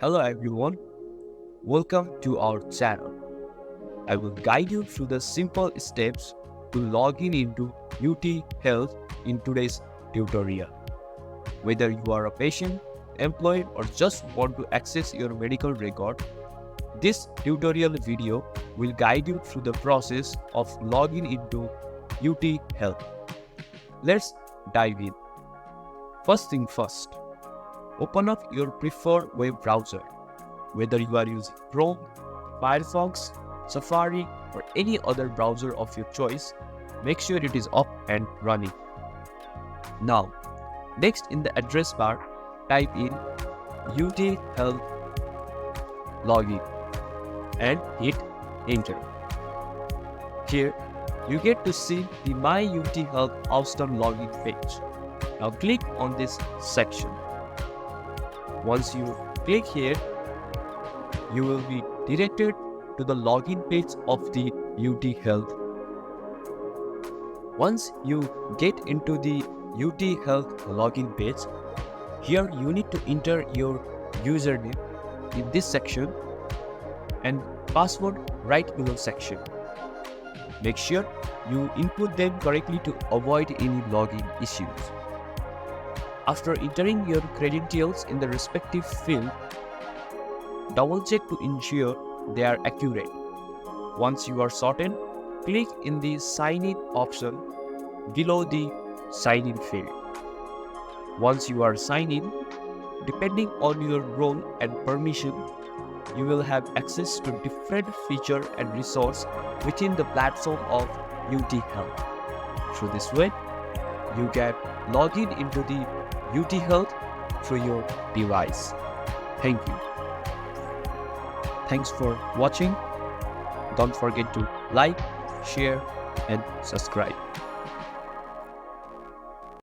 Hello everyone, welcome to our channel. I will guide you through the simple steps to log in into UTHealth in today's tutorial. Whether you are a patient, employee or just want to access your medical record, this tutorial video will guide you through the process of logging into UTHealth. Let's dive in. First thing first, open up your preferred web browser. Whether you are using Chrome, Firefox, Safari or any other browser of your choice, make sure it is up and running. Now, next in the address bar, type in UTHealth login and hit enter. Here, you get to see the My UTHealth Austin login page. Now click on this section. Once you click here, you will be directed to the login page of the UTHealth. Once you get into the UTHealth login page, here you need to enter your username in this section and password right below section. Make sure you input them correctly to avoid any login issues. After entering your credentials in the respective field, double check to ensure they are accurate. Once you are certain, click in the Sign In option below the Sign In field. Once you are signed in, depending on your role and permission, you will have access to different features and resources within the platform of UTHealth. Through this way, you can log in into the UTHealth through your device. Thank you. Thanks for watching. Don't forget to like, share, and subscribe.